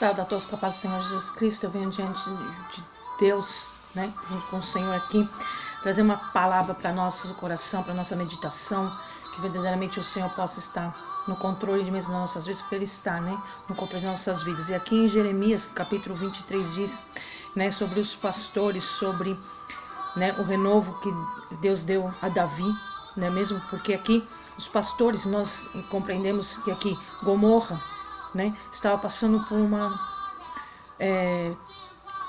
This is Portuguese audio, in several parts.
Salve a todos com a paz do Senhor Jesus Cristo. Eu venho diante de Deus, né, junto com o Senhor aqui, trazer uma palavra para nosso coração, para nossa meditação, que verdadeiramente o Senhor possa estar no controle de mesmo das nossas vidas, porque Ele está, né, no controle das nossas vidas. E aqui em Jeremias, capítulo 23, diz, né, sobre os pastores, sobre, né, o renovo que Deus deu a Davi, né, mesmo porque aqui os pastores, nós compreendemos que aqui Gomorra, né, estava passando por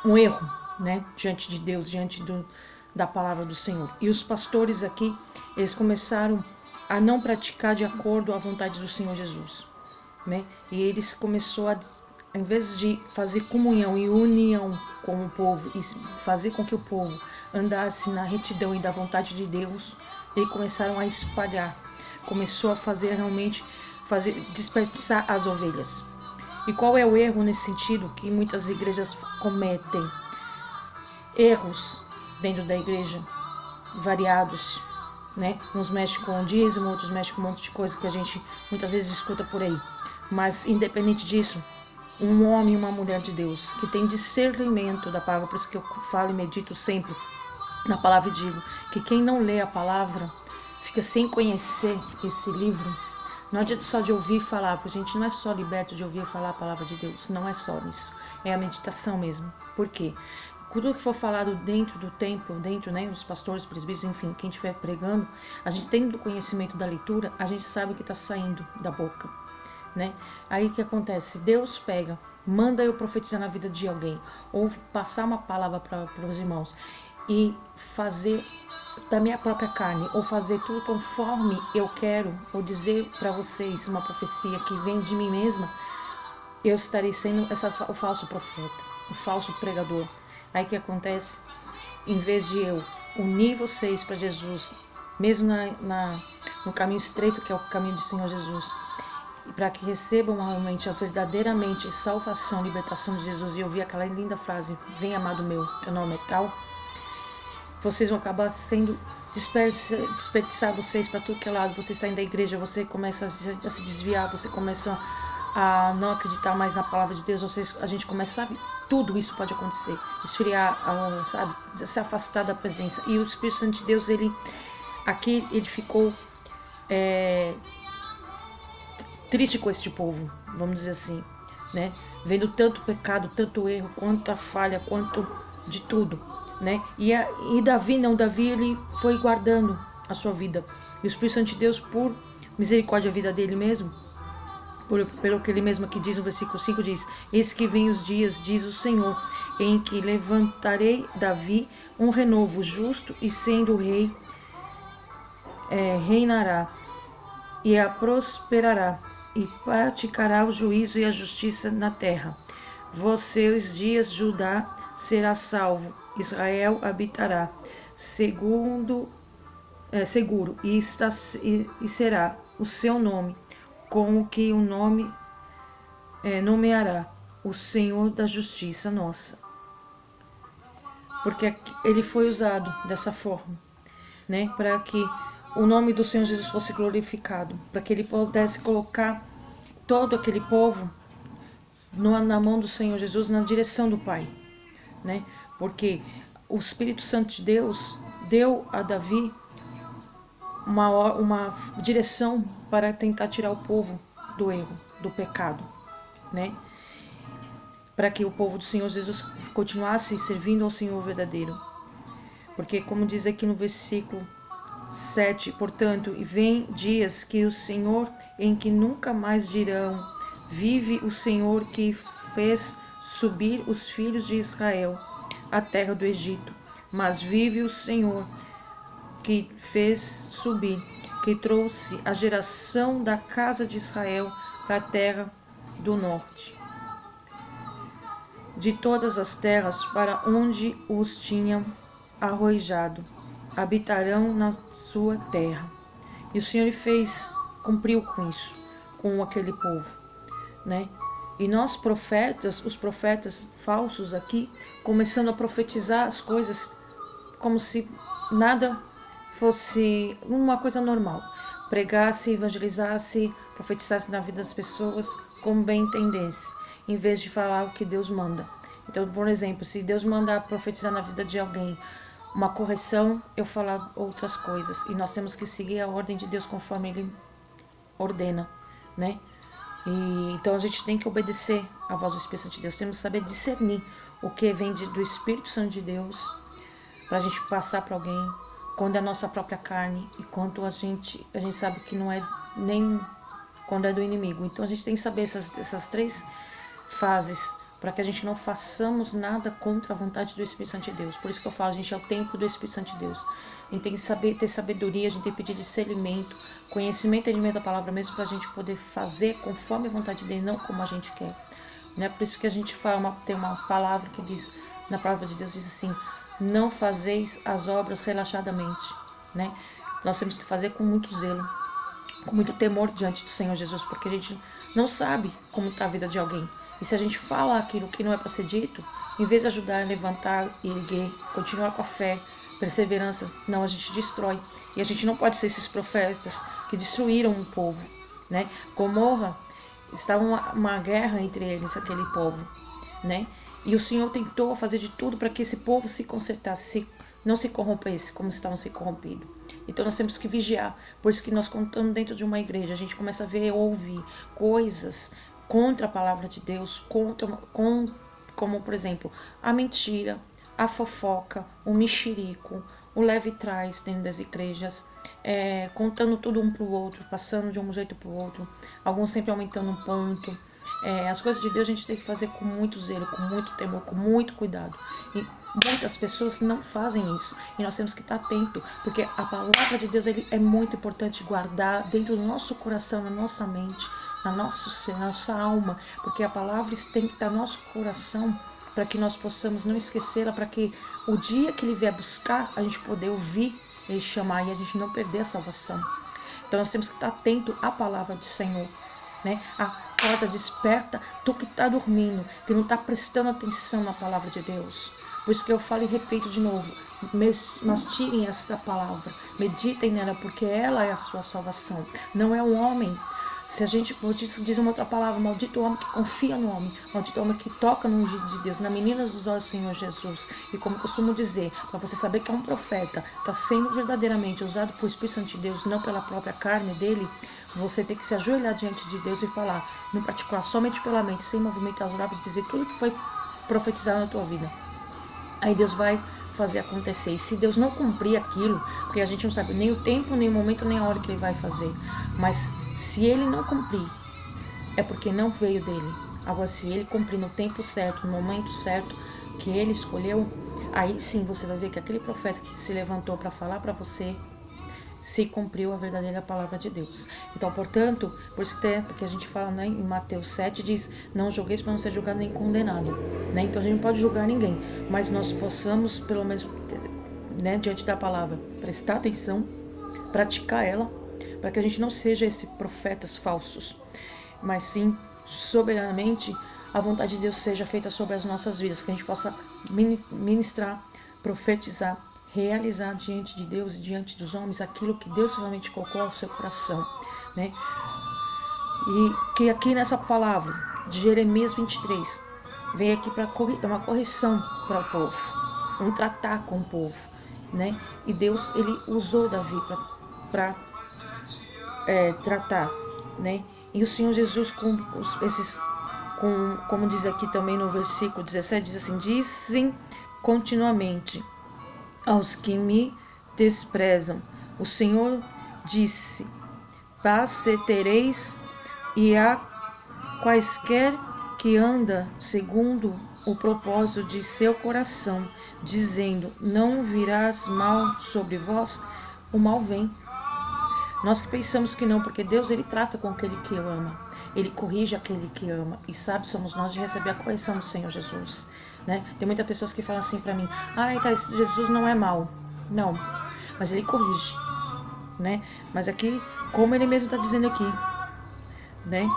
um erro, né, diante de Deus, diante da palavra do Senhor. E os pastores aqui, eles começaram a não praticar de acordo à vontade do Senhor Jesus, né? E eles começaram a, em vez de fazer comunhão e união com o povo e fazer com que o povo andasse na retidão e da vontade de Deus, eles começaram a espalhar, começou a fazer realmente desperdiçar as ovelhas. E qual é o erro nesse sentido que muitas igrejas cometem? Erros dentro da igreja, variados, né? Uns mexem com o dízimo, outros mexem com um monte de coisa que a gente muitas vezes escuta por aí. Mas independente disso, um homem e uma mulher de Deus que tem discernimento da palavra, por isso que eu falo e medito sempre na palavra e digo que quem não lê a palavra fica sem conhecer esse livro. Não adianta só de ouvir falar, porque a gente não é só liberto de ouvir falar a palavra de Deus, não é só isso, é a meditação mesmo. Por quê? Tudo que for falado dentro do templo, dentro, né, dos pastores, presbíteros, enfim, quem estiver pregando, a gente tendo o conhecimento da leitura, a gente sabe o que está saindo da boca, né? Aí o que acontece? Deus pega, manda eu profetizar na vida de alguém, ou passar uma palavra para os irmãos, e fazer da minha própria carne, ou fazer tudo conforme eu quero, ou dizer para vocês uma profecia que vem de mim mesma, eu estarei sendo o falso profeta, o falso pregador. Aí o que acontece? Em vez de eu unir vocês para Jesus, mesmo no caminho estreito que é o caminho do Senhor Jesus, e para que recebam realmente, verdadeiramente, salvação, libertação de Jesus, e ouvir aquela linda frase, vem amado meu, teu nome é tal, vocês vão acabar sendo desperdiçar vocês para tudo que é lado, vocês saem da igreja, você começa a se desviar, você começa a não acreditar mais na palavra de Deus, a gente começa, sabe, tudo isso pode acontecer, esfriar, sabe, se afastar da presença. E o Espírito Santo de Deus, ele ficou triste com este povo, vamos dizer assim, né, vendo tanto pecado, tanto erro, quanta falha, quanto de tudo, né, e Davi ele foi guardando a sua vida, e o Espírito Santo de Deus, por misericórdia a vida dele mesmo, pelo que ele mesmo aqui diz no versículo 5, diz, eis que vem os dias, diz o Senhor, em que levantarei Davi um renovo justo, e sendo rei, reinará, e a prosperará, e praticará o juízo e a justiça na terra. Vocês dias Judá será salvo, Israel habitará, seguro, e será o seu nome, com o que o nome nomeará o Senhor da justiça nossa. Porque ele foi usado dessa forma, né, para que o nome do Senhor Jesus fosse glorificado, para que ele pudesse colocar todo aquele povo na mão do Senhor Jesus, na direção do Pai, né? Porque o Espírito Santo de Deus deu a Davi uma direção para tentar tirar o povo do erro, do pecado, né? Para que o povo do Senhor Jesus continuasse servindo ao Senhor verdadeiro. Porque, como diz aqui no versículo 7, portanto, e vem dias que o Senhor, em que nunca mais dirão, vive o Senhor que fez subir os filhos de Israel à terra do Egito, mas vive o Senhor que fez subir, que trouxe a geração da casa de Israel para a terra do norte, de todas as terras para onde os tinham arrojado, habitarão na sua terra. E o Senhor cumpriu com isso, com aquele povo, né? E nós profetas, os profetas falsos aqui, começando a profetizar as coisas como se nada fosse uma coisa normal. Pregasse, evangelizasse, profetizasse na vida das pessoas como bem entendesse. em vez de falar o que Deus manda. Então, por exemplo, se Deus mandar profetizar na vida de alguém uma correção, eu falar outras coisas. E nós temos que seguir a ordem de Deus conforme Ele ordena, né? E então a gente tem que obedecer à voz do Espírito Santo de Deus. Temos que saber discernir o que vem do Espírito Santo de Deus para a gente passar para alguém, quando é a nossa própria carne e quanto a gente sabe que não é nem quando é do inimigo. Então a gente tem que saber essas três fases para que a gente não façamos nada contra a vontade do Espírito Santo de Deus. Por isso que eu falo, a gente é o templo do Espírito Santo de Deus. A gente tem que saber ter sabedoria, a gente tem que pedir discernimento, conhecimento e entendimento da palavra mesmo, para a gente poder fazer conforme a vontade dele, não como a gente quer. Né? Por isso que a gente fala, tem uma palavra que diz, na palavra de Deus diz assim, não fazeis as obras relaxadamente. Né? Nós temos que fazer com muito zelo, com muito temor diante do Senhor Jesus, porque a gente não sabe como está a vida de alguém. E se a gente fala aquilo que não é para ser dito, em vez de ajudar a levantar e erguer, continuar com a fé, perseverança, não, a gente destrói. E a gente não pode ser esses profetas que destruíram um povo. Né? Gomorra, estava uma guerra entre eles, aquele povo. Né? E o Senhor tentou fazer de tudo para que esse povo se consertasse, não se corrompesse como estavam se corrompidos. Então nós temos que vigiar. Por isso que nós contamos dentro de uma igreja, a gente começa a ver, ouvir coisas contra a palavra de Deus, como por exemplo, a mentira, a fofoca, o mexerico, o leve trás dentro das igrejas, contando tudo um para o outro, passando de um jeito para o outro, alguns sempre aumentando um ponto. As coisas de Deus a gente tem que fazer com muito zelo, com muito temor, com muito cuidado. E muitas pessoas não fazem isso. E nós temos que estar atentos, porque a palavra de Deus é muito importante guardar dentro do nosso coração, na nossa mente, na nossa alma, porque a palavra tem que estar no nosso coração para que nós possamos não esquecê-la, para que o dia que ele vier buscar, a gente poder ouvir ele chamar e a gente não perder a salvação. Então nós temos que estar atento à palavra do Senhor. Né? Acorda, desperta, tu que está dormindo, que não está prestando atenção na palavra de Deus. Por isso que eu falo e repito de novo, mastigem esta palavra, meditem nela, porque ela é a sua salvação, não é o homem. Se a gente diz uma outra palavra, maldito o homem que confia no homem, maldito o homem que toca no ungido de Deus, na menina dos olhos do Senhor Jesus. E como eu costumo dizer, para você saber que é um profeta, está sendo verdadeiramente usado por Espírito Santo de Deus, não pela própria carne dele, você tem que se ajoelhar diante de Deus e falar, no particular, somente pela mente, sem movimentar os lábios, dizer tudo que foi profetizado na tua vida. Aí Deus vai fazer acontecer. E se Deus não cumprir aquilo, porque a gente não sabe nem o tempo, nem o momento, nem a hora que ele vai fazer, mas se ele não cumprir, é porque não veio dele. Agora, se ele cumprir no tempo certo, no momento certo que ele escolheu, aí sim você vai ver que aquele profeta que se levantou para falar para você, se cumpriu a verdadeira palavra de Deus. Então, portanto, por isso que a gente fala, né, em Mateus 7, diz, não julgueis para não ser julgado nem condenado. Né? Então a gente não pode julgar ninguém, mas nós possamos, pelo menos, né, diante da palavra, prestar atenção, praticar ela, para que a gente não seja esses profetas falsos, mas sim, soberanamente, a vontade de Deus seja feita sobre as nossas vidas, que a gente possa ministrar, profetizar, realizar diante de Deus e diante dos homens aquilo que Deus realmente colocou ao seu coração, né? E que aqui nessa palavra de Jeremias 23 vem aqui para uma correção para o povo, um tratar com o povo, né? E Deus, ele usou Davi para tratar, né? E o Senhor Jesus como diz aqui também no versículo 17, diz assim, dizem continuamente aos que me desprezam, o Senhor disse, paz tereis, e a quaisquer que anda segundo o propósito de seu coração, dizendo, não virás mal sobre vós, o mal vem. Nós que pensamos que não, porque Deus, ele trata com aquele que ama, ele corrige aquele que ama, e sabe, somos nós de receber a correção do Senhor Jesus, né? Tem muitas pessoas que falam assim pra mim, Jesus não é mau, não, mas ele corrige, né? Mas aqui, como ele mesmo está dizendo aqui, né?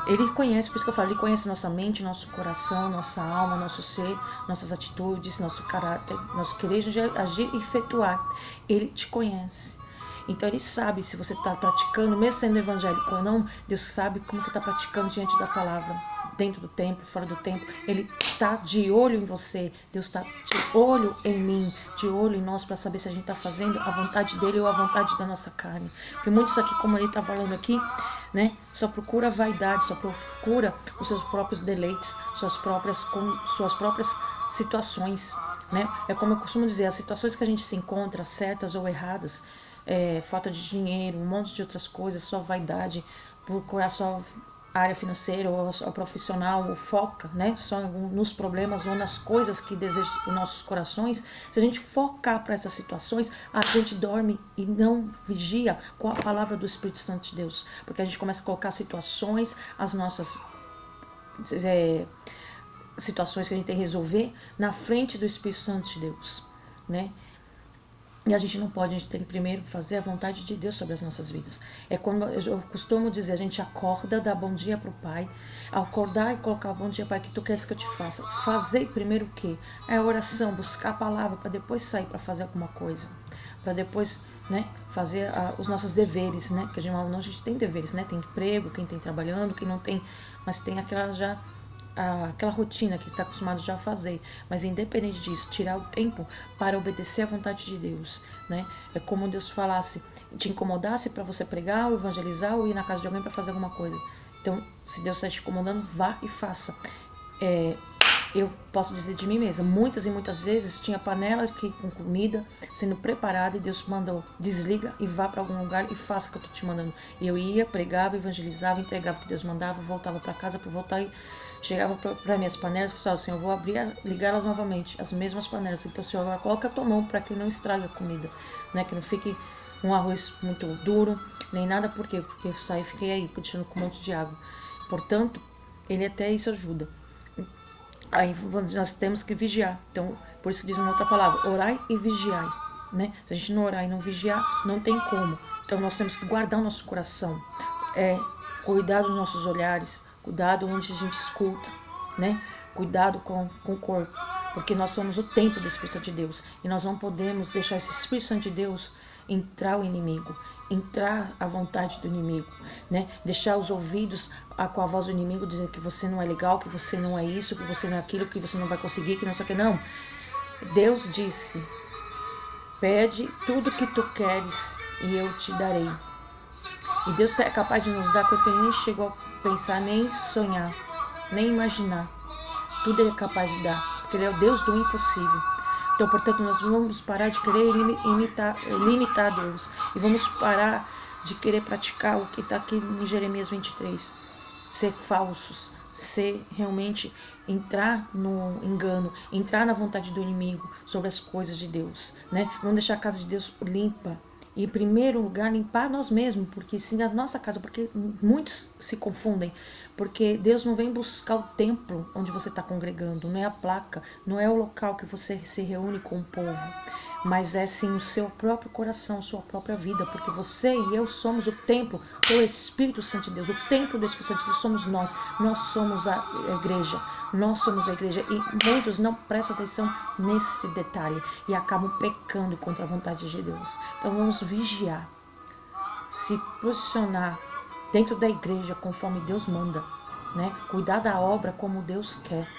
Ele conhece, por isso que eu falo, ele conhece nossa mente, nosso coração, nossa alma, nosso ser, nossas atitudes, nosso caráter, nosso querer agir e efetuar. Ele te conhece. Então ele sabe se você está praticando, mesmo sendo evangélico ou não, Deus sabe como você está praticando diante da palavra. dentro do templo, fora do templo. Ele está de olho em você. Deus está de olho em mim, de olho em nós, para saber se a gente está fazendo a vontade dele ou a vontade da nossa carne. Porque muitos aqui, como ele está falando aqui, né, só procura vaidade, só procura os seus próprios deleites, suas próprias situações, né? É como eu costumo dizer, as situações que a gente se encontra, certas ou erradas, falta de dinheiro, um monte de outras coisas, só vaidade, procurar só a área financeira ou a profissional, ou foca, né, só nos problemas ou nas coisas que desejam os nossos corações. Se a gente focar para essas situações, a gente dorme e não vigia com a palavra do Espírito Santo de Deus, porque a gente começa a colocar situações, as nossas situações que a gente tem que resolver na frente do Espírito Santo de Deus, né? E a gente não pode, a gente tem que primeiro fazer a vontade de Deus sobre as nossas vidas. É como eu costumo dizer, a gente acorda, dá bom dia pro Pai. Acordar e colocar bom dia, Pai, que tu queres que eu te faça? Fazer primeiro o quê? É a oração, buscar a palavra, para depois sair para fazer alguma coisa. Para depois, né, fazer os nossos deveres, né? Porque a gente tem deveres, né? Tem emprego, quem tem trabalhando, quem não tem, mas tem aquela rotina que está acostumado já a fazer, mas independente disso, tirar o tempo para obedecer à vontade de Deus, né? É como Deus falasse, te incomodasse para você pregar, ou evangelizar, ou ir na casa de alguém para fazer alguma coisa. Então, se Deus está te incomodando, vá e faça. Eu posso dizer de mim mesma, muitas e muitas vezes tinha panela com comida sendo preparada e Deus mandou, desliga e vá para algum lugar e faça o que eu estou te mandando. E eu ia, pregava, evangelizava, entregava o que Deus mandava, voltava para casa para voltar e chegava para minhas panelas e falava assim, eu vou abrir, ligá-las novamente, as mesmas panelas. Então, Senhor, agora coloca a tua mão para que não estrague a comida, né? Que não fique um arroz muito duro, nem nada, por quê? Porque eu saí e fiquei aí, continuando com um monte de água. Portanto, ele até isso ajuda. Aí nós temos que vigiar. Então, por isso que diz uma outra palavra, orai e vigiai, né? Se a gente não orar e não vigiar, não tem como. Então, nós temos que guardar o nosso coração, cuidar dos nossos olhares, cuidado onde a gente escuta, né? Cuidado com o corpo, porque nós somos o templo do Espírito Santo de Deus e nós não podemos deixar esse Espírito Santo de Deus entrar o inimigo, entrar a vontade do inimigo, né? Deixar os ouvidos com a voz do inimigo dizendo que você não é legal, que você não é isso, que você não é aquilo, que você não vai conseguir, que não sei o que. Não. Deus disse, pede tudo que tu queres e eu te darei. E Deus é capaz de nos dar coisas que a gente nem chegou a pensar, nem sonhar, nem imaginar. Tudo Ele é capaz de dar, porque Ele é o Deus do impossível. Então, portanto, nós vamos parar de querer limitar Deus. E vamos parar de querer praticar o que está aqui em Jeremias 23. Ser falsos, ser realmente entrar no engano, entrar na vontade do inimigo sobre as coisas de Deus, né? Não deixar a casa de Deus limpa. E em primeiro lugar, limpar nós mesmos, porque sim, a nossa casa, porque muitos se confundem, porque Deus não vem buscar o templo onde você está congregando, não é a placa, não é o local que você se reúne com o povo, mas é sim o seu próprio coração, sua própria vida, porque você e eu somos o templo do Espírito Santo de Deus, o templo do Espírito Santo de Deus somos nós somos a igreja, nós somos a igreja, e muitos não prestam atenção nesse detalhe e acabam pecando contra a vontade de Deus. Então vamos vigiar, se posicionar dentro da igreja conforme Deus manda, né? Cuidar da obra como Deus quer.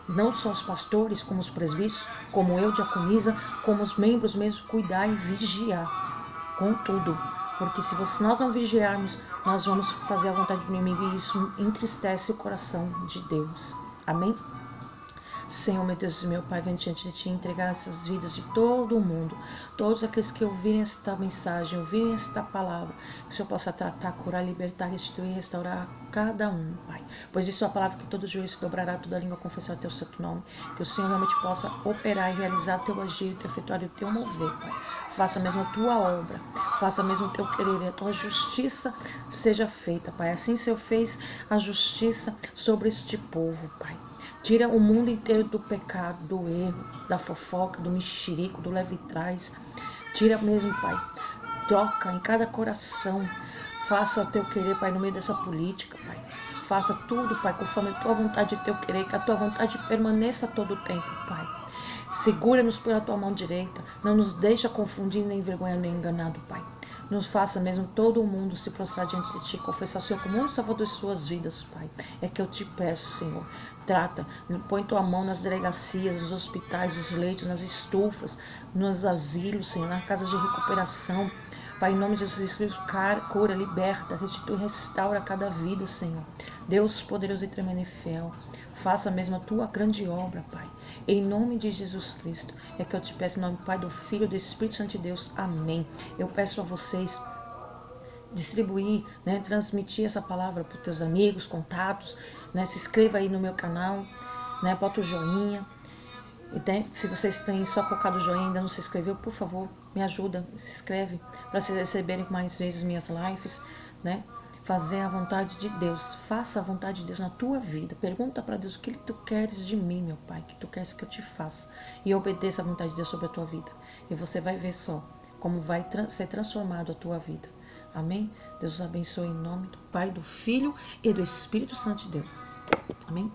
Não só os pastores, como os presbíteros, como eu, diaconisa, como os membros mesmo, cuidar e vigiar com tudo. Porque se nós não vigiarmos, nós vamos fazer a vontade do inimigo e isso entristece o coração de Deus. Amém? Senhor, meu Deus e meu Pai, venho diante de Ti entregar essas vidas de todo o mundo, todos aqueles que ouvirem esta mensagem, ouvirem esta palavra, que o Senhor possa tratar, curar, libertar, restituir, restaurar cada um, Pai. Pois isso é a palavra que todo joelho se dobrará, toda língua confessará Teu santo nome, que o Senhor realmente possa operar e realizar Teu agir, Teu efetuar e o Teu mover, Pai. Faça mesmo a Tua obra, faça mesmo o Teu querer e a Tua justiça seja feita, Pai. Assim Senhor fez a justiça sobre este povo, Pai. Tira o mundo inteiro do pecado, do erro, da fofoca, do mexerico, do leve trás. Tira mesmo, Pai. Toca em cada coração. Faça o Teu querer, Pai, no meio dessa política, Pai. Faça tudo, Pai, conforme a Tua vontade e o Teu querer, que a Tua vontade permaneça todo o tempo, Pai. Segura-nos pela Tua mão direita. Não nos deixa confundir, nem envergonhar, nem enganado, Pai. Nos faça mesmo todo o mundo se prostrar diante de Ti, confessar o Senhor como o único Salvador de suas vidas, Pai. É que eu te peço, Senhor. Trata, põe Tua mão nas delegacias, nos hospitais, nos leitos, nas estufas, nos asilos, Senhor, na casa de recuperação. Pai, em nome de Jesus Cristo, cura, liberta, restitui, restaura cada vida, Senhor. Deus poderoso e tremendo e fiel, faça mesmo a Tua grande obra, Pai. Em nome de Jesus Cristo, é que eu te peço, em nome do Pai, do Filho e do Espírito Santo de Deus. Amém. Eu peço a vocês distribuir, né, transmitir essa palavra para os teus amigos, contatos, né, se inscreva aí no meu canal, né, bota o joinha. E se vocês têm só colocado o joinha e ainda não se inscreveu, por favor, me ajuda, se inscreve para vocês receberem mais vezes minhas lives, né? Fazer a vontade de Deus, faça a vontade de Deus na tua vida. Pergunta para Deus o que tu queres de mim, meu Pai, que tu queres que eu te faça, e obedeça a vontade de Deus sobre a tua vida. E você vai ver só como vai ser transformado a tua vida. Amém? Deus os abençoe em nome do Pai, do Filho e do Espírito Santo de Deus. Amém?